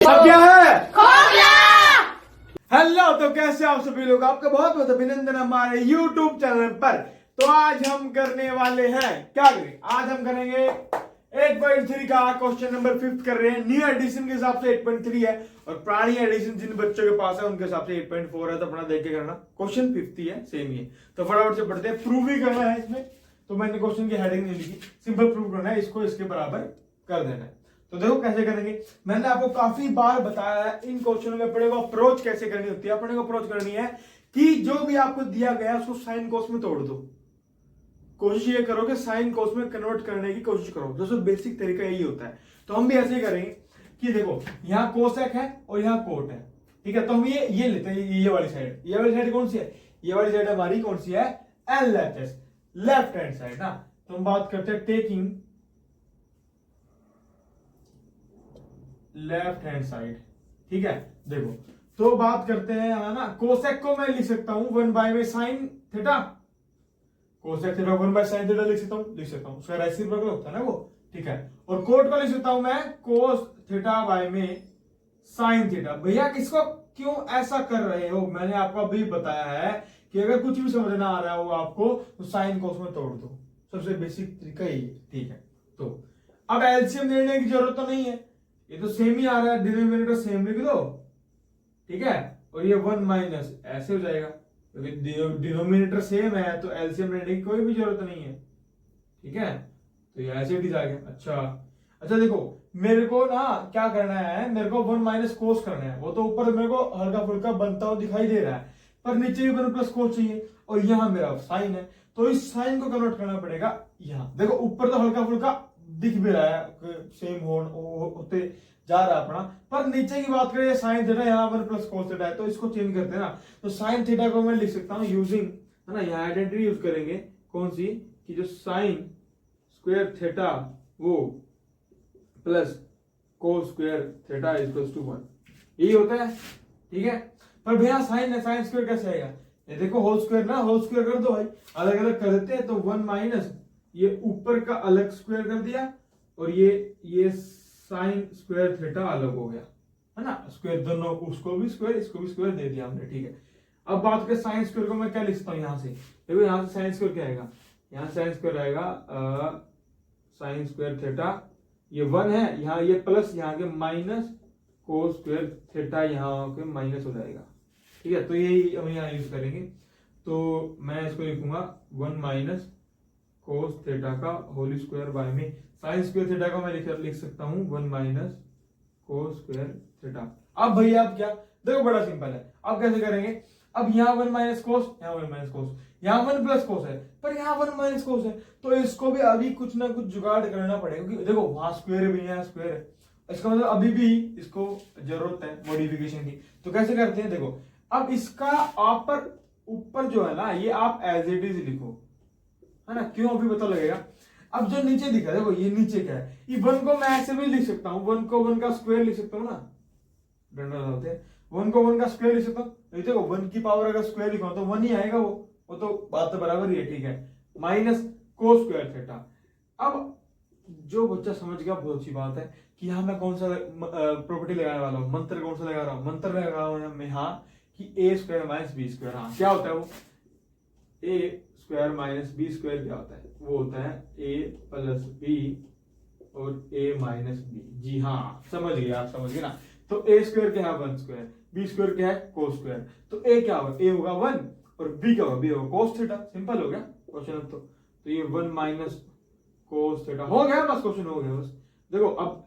अब क्या है? खो गया। हेलो, तो कैसे आप सभी लोग? आपका बहुत बहुत अभिनंदन हमारे YouTube चैनल पर। तो आज हम करने वाले हैं, क्या करें? आज हम करेंगे 8.3 का क्वेश्चन नंबर 5 कर रहे हैं। न्यू एडिशन के हिसाब से 8.3 है और पुरानी एडिशन जिन बच्चों के पास है उनके हिसाब से 8.4 है। तो अपना देख के करना, क्वेश्चन 50 है, सेम ही है। तो फटाफट से पढ़ते हैं। प्रूव ही करना है इसमें, तो मैंने क्वेश्चन की हेडिंग नहीं लिखी, सिंपल प्रूव करना है, इसको इसके बराबर कर देना है। तो देखो कैसे करेंगे। मैंने आपको काफी बार बताया है इन क्वेश्चनों में अपने को अप्रोच कैसे करनी होती है। अपने को अप्रोच करनी है कि जो भी आपको दिया गया है उसको साइन कोस में तोड़ दो। कोशिश ये करो कि साइन कोस में कन्वर्ट करने की कोशिश करो। दोस्तों बेसिक तरीका यही होता है। तो हम भी ऐसे ही करेंगे कि देखो यहाँ कोसेक है और यहाँ कोट है, ठीक है। तो हम ये लेते हैं, ये वाली साइड। ये वाली साइड कौन सी है? ये वाली साइड हमारी कौन सी है? LHS, लेफ्ट हैंड साइड ना। तो हम बात करते हैं टेकिंग लेफ्ट हैंड साइड, ठीक है। देखो तो बात करते हैं यहां ना, कोसेक को मैं लिख सकता हूं 1 बाय में sine theta. Cosec theta 1 by sine theta लिख सकता हूं उसका रेसिप्रोकल होता है ना वो, ठीक है। और कोट को लिख सकता हूं मैं कोस थीटा बाय में साइन थीटा। भैया किसको क्यों ऐसा कर रहे हो? मैंने आपको अभी बताया है कि अगर कुछ भी समझ ना आ रहा हो आपको तो साइन कोस में तोड़ दो। सबसे बेसिक तरीका यही है, ठीक है। तो अब एलसीएम लेने की जरूरत तो नहीं है, ये तो सेम ही आ रहा है, डिनोमिनेटर सेम लिख दो, ठीक है। और ये 1 माइनस ऐसे हो जाएगा क्योंकि डिनोमिनेटर सेम है, तो एलसीएम लेने की कोई भी जरूरत नहीं है, ठीक है। तो ये ऐसे ही आ गया। अच्छा देखो मेरे को ना क्या करना है, मेरे को 1 माइनस कोस करना है। वो तो ऊपर मेरे को हल्का फुल्का बनता हुआ दिखाई दे रहा है, पर नीचे भी 1 प्लस कोस चाहिए। और यहाँ मेरा साइन है, तो इस साइन को कन्वर्ट करना पड़ेगा यहाँ। देखो ऊपर तो हल्का फुल्का दिख भी रहा है, सेम होते जा रहा है अपना, पर नीचे की बात करें साइन थीटा, यहाँ 1 प्लस कोस थीटा है, तो इसको चेंज करते हैं ना। तो साइन थीटा को मैं लिख सकता हूँ यूजिंग, है ना, यहाँ आइडेंटिटी यूज करेंगे कौन सी, कि जो साइन स्क्वायर थीटा वो plus cos square theta equals to 1, यही होता है, ठीक है। पर भैया साइन है, साइन स्क्वायर कैसे आएगा? ये देखो होल स्क्वायर ना, होल स्क्वायर कर दो भाई, अलग अलग कर देते हैं। तो 1 माइनस ये ऊपर का अलग स्क्वायर कर दिया और ये साइन स्क्वायर थीटा अलग हो गया, है ना। स्क्वायर दोनों, उसको भी स्क्वायर इसको भी स्क्वायर दे दिया हमने, ठीक है। अब बात करें साइन स्क्वायर को मैं क्या लिखता हूँ यहाँ से। देखो यहाँ से साइन स्क्वायर क्या आएगा, यहाँ साइन स्क्वायर आएगा साइन स्क्वायर थीटा, ये 1 है, यहाँ ये प्लस, यहाँ के माइनस कोस स्क्वायर थीटा, यहाँ के माइनस हो जाएगा, ठीक है। तो यही हम यहाँ यूज करेंगे। तो मैं इसको लिखूंगा 1 माइनस कोस थीटा का होल स्क्वायर बाय में साइन स्क्वायर थीटा का मैं लिख सकता हूं 1 माइनस कोस स्क्वायर थीटा। अब भैया अब क्या, देखो बड़ा सिंपल है। अब कैसे करेंगे? अब यहाँ 1 माइनस कोस, यहाँ 1 माइनस कोस, यहाँ 1 प्लस कोस है, पर यहाँ 1 माइनस कोस है, तो इसको भी अभी कुछ ना कुछ जुगाड़ करना पड़ेगा, क्योंकि देखो वहां स्क्वायर भी है, स्क्वायर है, इसका मतलब अभी भी इसको जरूरत है मॉडिफिकेशन की। तो कैसे करते हैं? देखो अब इसका आप ऊपर जो है ना, ये आप एज इट इज लिखो, है ना, क्यों अभी पता लगेगा। अब जो नीचे दिखा, देखो ये नीचे क्या है, ये 1 को मैं ऐसे भी लिख सकता हूँ, 1 को 1 का स्क्वायर लिख सकता हूँ ना, डंडा डालते हैं, 1 को 1 का स्क्वायर लिख सकता हूँ। देखो 1 की पावर अगर स्क्वायर लिखा तो 1 ही आएगा, वो तो बात तो बराबर ही है, ठीक है। Minus cos square theta. अब जो बच्चा समझ गया बहुत अच्छी बात है कि यहाँ मैं कौन सा प्रॉपर्टी लगाने वाला हूँ, मंत्र कौन सा लगा रहा हूँ, मंत्र लगा रहा हूँ मैं यहाँ कि ए स्क्वायर माइनस बी स्क्वायर। हाँ क्या होता है वो, ए स्क्वायर माइनस बी स्क्वायर क्या होता है? वो होता है ए प्लस बी और ए माइनस बी। जी हाँ समझ गए, आप समझ गए ना। तो ए स्क्वायर क्या है? 1 स्क्वायर, बी स्क्वायर क्या है? Cos square. तो ए क्या होगा? ए होगा 1 और बी क्या होगा? बी होगा कोस थीटा। सिंपल हो गया क्वेश्चन। अब तो ये 1 माइनस कोस थीटा हो गया, बस क्वेश्चन हो गया बस। देखो अब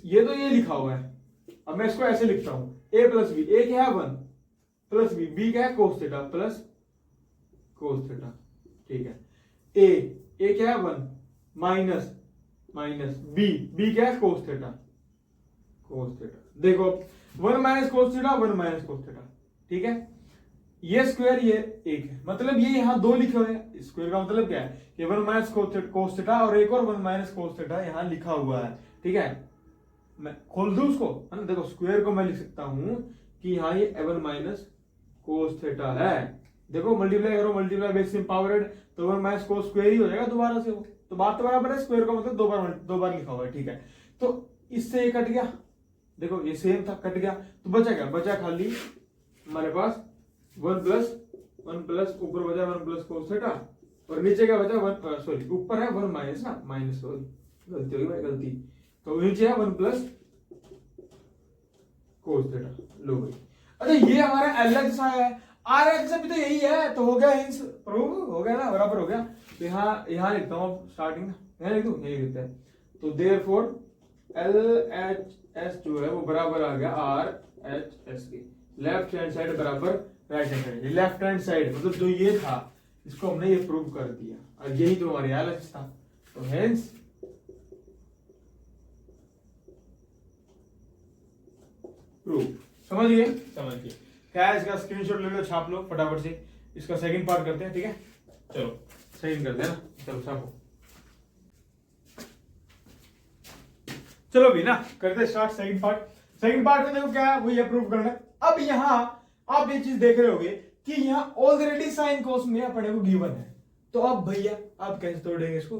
ये तो ये लिखा हुआ है, अब मैं इसको ऐसे लिखता हूं ए प्लस बी। ए क्या है? 1 प्लस बी क्या है? Cos theta plus cos theta, ठीक है। ए क्या है? 1 माइनस बी क्या है? Cos theta. देखो 1 minus cos theta, 1 minus cos theta, ठीक है। ये स्क्वायर ये 1 है, मतलब ये यहाँ 2 लिखे हुए हैं। स्क्वायर का मतलब क्या है कि 1 माइनस कोस थीटा और एक और 1 माइनस कोस थीटा यहाँ लिखा हुआ है, ठीक है। मैं खोल दूं उसको, है ना। देखो स्क्वायर को मैं लिख सकता हूं कि यहाँ ये 1 माइनस कोस थीटा है। देखो मल्टीप्लाई करो, multiply base in power add, तो 1 माइनस कोस स्क्वायर ही हो जाएगा दोबारा से वो। तो बात तो बराबर है, स्क्वायर का मतलब दो बार लिखा हुआ है, ठीक है। तो इससे ये कट गया, देखो ये सेम था, कट गया, तो बचा क्या, बचा खाली हमारे पास वन प्लस ऊपर बचा वन प्लस कोस थीटा, और नीचे क्या बचा वन, सॉरी ऊपर है वन माइनस ना, माइनस, सॉरी गलती होगी भाई, गलती, तो नीचे है वन प्लस कोस थीटा। लो भाई, अच्छा ये हमारा एल एच है, आर एच भी तो यही है, तो हो गया, हिंस प्रूव हो गया ना, बराबर हो गया। तो यहाँ लिखता हूँ अब स्टार्टिंग ना, यहाँ लिख दूँ, यही लिखते हैं, तो देयरफॉर एल एच एस जो है वो बराबर आ गया आर एच एस के, लेफ्ट हैंड साइड बराबर right hand side, left hand side मतलब जो ये था इसको हमने ये प्रूव कर दिया, और यही तो हमारे एल एच था, तो हेंस प्रूव। समझ गए, समझ गए, क्या है इसका स्क्रीनशॉट ले लो, छाप लो फटाफट से। इसका सेकंड पार्ट करते हैं, ठीक है, चलो सेकंड करते हैं ना, चलो छापो, चलो भी ना करते start second part. Second part में देखो क्या है, वो ये प्रूव करना है। अब यहाँ आप ये चीज देख रहे होगे कि यहाँ ऑलरेडी साइन कोस में अपने को गिवन है, तो अब भैया आप कैसे तोड़ेंगे इसको,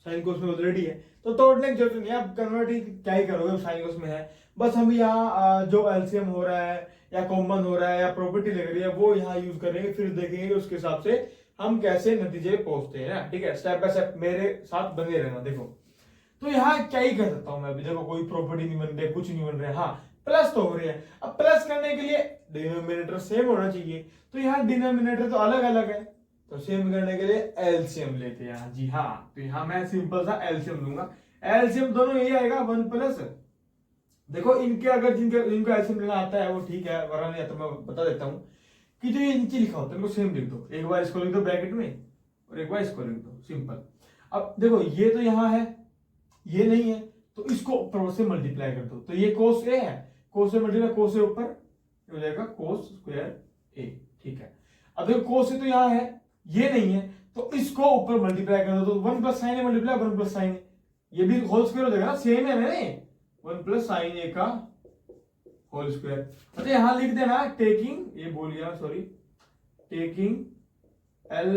साइन कोस में ऑलरेडी है तो तोड़ने की जरूरत नहीं है, आप कन्वर्ट ही क्या ही करोगे, साइन कोस में है, बस हम यहाँ जो एलसीएम हो रहा है या कॉमन हो रहा है या प्रॉपर्टी लग रही है वो यहाँ यूज करेंगे, फिर देखेंगे उसके हिसाब से हम कैसे नतीजे पहुंचते हैं ना, ठीक है, स्टेप बाय स्टेप मेरे साथ बने रहना। देखो तो यहाँ क्या ही कर सकता हूं मैं अभी, देखो कोई प्रॉपर्टी नहीं बन रही, कुछ नहीं बन रहा है, हाँ प्लस तो हो रही है, अब प्लस करने के लिए डिनोमिनेटर सेम होना चाहिए, तो यहाँ डिनोमिनेटर तो अलग अलग है, तो सेम करने के लिए एलसीएम लेते हैं यहाँ, जी हाँ, तो यहाँ मैं सिंपल सा एलसीएम लूंगा, एलसीएम दोनों यही आएगा वन प्लस, देखो इनके अगर जिनको एलसीएम लेना आता है वो ठीक है, वरना नहीं आता मैं बता देता हूँ कि जो ये नीचे लिखा होता है इनको सेम लिख दो, एक बार इसको लिख दो ब्रैकेट में और एक बार इसको लिख दो, सिंपल। अब देखो ये तो यहाँ है, ये नहीं है, तो इसको ऊपर से मल्टीप्लाई कर दो, तो ये कोस ए है, कोस से मल्टीप्लाई, कोस से ऊपर हो जाएगा कोस स्क्वायर ए, ठीक है। अब देखो कोस ए तो यहाँ है, ये नहीं है, तो इसको ऊपर मल्टीप्लाई कर दो, तो one plus sine A multiply one plus sine ए, ये भी होल स्क्वायर हो जाएगा ना, सेम है मैंने वन प्लस साइन ए का होल स्क्वायर। अच्छा यहां लिख देना टेकिंग, ये बोल गया sorry, taking L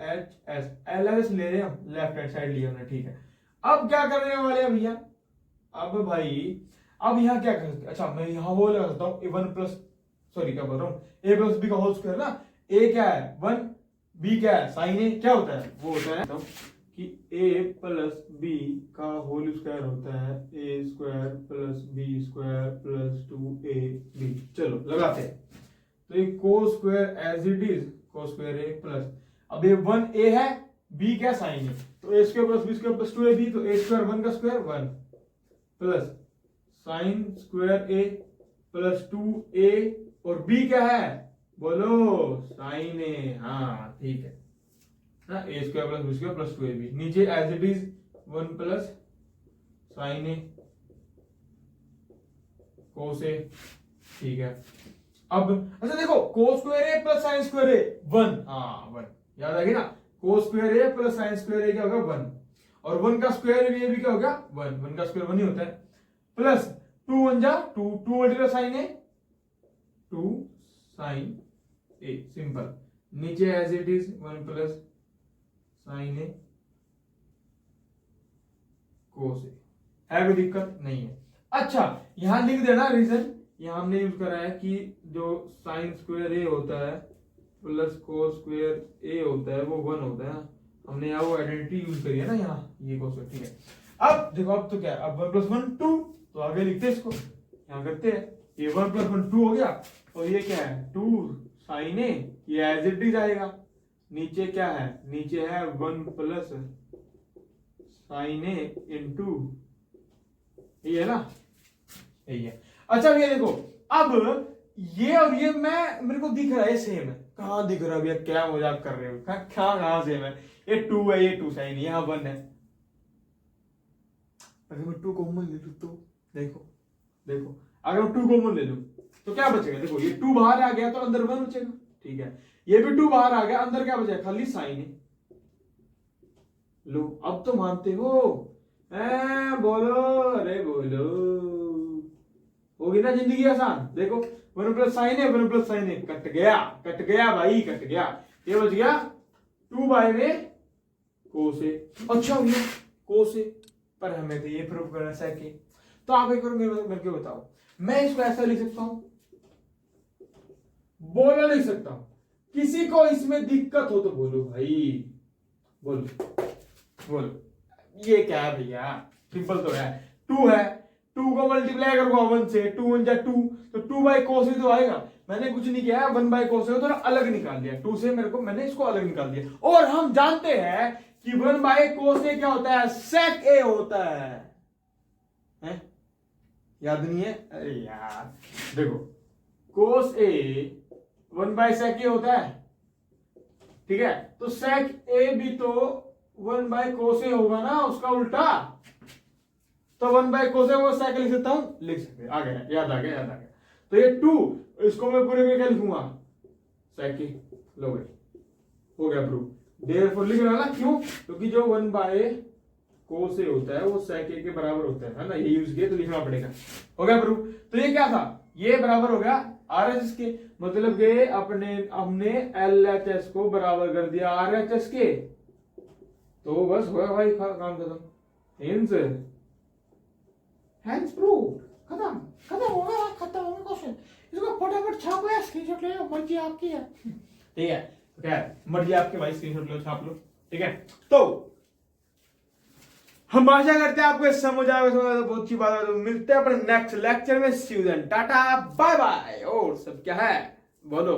H S, L H ले रहे हम, लेफ्ट हैंड साइड लिया हमने, ठीक है। अब क्या करने वाले हैं भैया, अब भाई अब यहाँ क्या कर सकते, अच्छा मैं यहाँ वो लगा सकता हूँ ए वन प्लस, सॉरी क्या बोल रहा हूँ, ए प्लस बी का होल स्क्वायर ना, ए क्या है वन, बी क्या है साइन ए, क्या होता है वो होता है कि a प्लस बी का होल स्क्वायर होता है A square plus B square plus 2ab, चलो लगाते हैं, तो ये को स्क्वायर एज इट इज को स्क्वायर ए प्लस, अब ये 1a है, b क्या साइन है, तो a square plus b square plus 2ab, तो a स्क्वायर 1 का square 1 plus sine square a plus 2a, और b क्या है बोलो साइन ए, हाँ ठीक है ना, A square plus B square plus 2ab, नीचे as it is 1 plus sine A cos A, ठीक है। अब अच्छा देखो cos square A plus sine square A 1, हाँ 1 याद आ गया ना, cos square A plus sine square A क्या होगा 1, और 1 का स्क्वायर भी क्या होगा 1, 1 का स्क्वायर 1 ही होता है, प्लस 2 1 जा 2, 2 multiply sine A 2 sine A, simple, नीचे as it is 1 plus sine A cos A, है कोई दिक्कत नहीं है। अच्छा यहां लिख देना रीजन, यहां हमने यूज करा है कि जो साइन स्क्वायर ए होता है प्लस कोस स्क्वायर ए होता है वो 1 होता है, हमने यहाँ वो आइडेंटिटी यूज करी है ना यहाँ, ये कोस, ठीक है। अब देखो अब तो क्या है, अब 1 प्लस 1 2, तो आगे लिखते हैं इसको, यहाँ करते हैं, ये 1 प्लस 1 2 हो गया, और ये क्या है 2 साइन ए, ये एज इट इज आएगा, नीचे क्या है, नीचे है 1 प्लस साइन ए इंटू, ये है ना, यही है। अच्छा ये देखो अब ये और ये मेरे को दिख रहा है सेम है, कहां दिख रहा है भैया, क्या मजाक कर रहे हो, कहां सेम है, ये 2 है, ये 2 साइन, यहाँ 1 है, अगर मैं 2 कॉमन ले लूं तो देखो देखो, अगर मैं 2 कॉमन ले लूं तो क्या बचेगा, देखो ये 2 बाहर आ गया तो अंदर 1 बचेगा, ठीक है, ये भी 2 बाहर आ गया, अंदर क्या बचा खाली साइन है। लो अब तो मानते हो, बोलो अरे बोलो, होगी ना जिंदगी आसान। देखो 1 प्लस साइन है, 1 प्लस साइन है, कट गया भाई, कट गया, ये बच गया 2 बाय में कोस ए। अच्छा भैया कोस ए, पर हमें तो ये प्रूव करना चाहिए, तो आप एक बार मेरे को बताओ मैं इसको ऐसा लिख सकता हूं, बोलो लिख सकता हूं। किसी को इसमें दिक्कत हो तो बोलो भाई, बोलो बोलो। ये क्या है भैया, सिंपल तो है, 2 है, 2 को मल्टीप्लाई करो 1 से, 2 1 जा 2, तो 2 बाई कोस तो आएगा। मैंने कुछ नहीं किया, 1 बाई कोस को थोड़ा अलग निकाल दिया, 2 से मेरे को, मैंने इसको अलग निकाल दिया। और हम जानते हैं कि 1 बाई कोस क्या होता है, सेक ए होता है? याद नहीं है? अरे यार देखो, कोस ए 1 बाई सेक ए होता है, ठीक है, तो सेक ए भी तो 1 बाई कोस ए होगा ना, उसका उल्टा। तो 1 बाई कोस ए को सेक लिख सकता हूं, लिख सकते, आ गया, याद आ गया, याद आ गया। तो ये 2, इसको मैं पूरे में क्या लिखूंगा, सेक ए, लो भाई हो गया प्रूफ। देयरफॉर लिख रहा ना, क्यों? क्योंकि जो 1 बाई कोस ए होता है वो सेक ए के बराबर होता है ना, ये यूज किया तो लिखना पड़ेगा। हो गया प्रूफ। तो ये क्या था, ये बराबर हो गया RHS के, मतलब कि हमने LHS को बराबर कर दिया RHS के, तो बस हो गया भाई, काम खत्म। हैंस प्रूफ, खत्म खत्म हो गया, खत्म हो गया क्वेश्चन। इसको फटाफट छापो या स्क्रीनशॉट ले लो, मर्जी आपकी है। ठीक है, क्या है, मर्जी आपकी भाई, स्क्रीनशॉट लो, छाप लो, ठीक है। तो हम आशा करते हैं आपको समझ आएगा, तो बहुत अच्छी बात है। तो मिलते हैं अपने नेक्स्ट लेक्चर में, see you then, tata bye bye. और सब क्या है बोलो।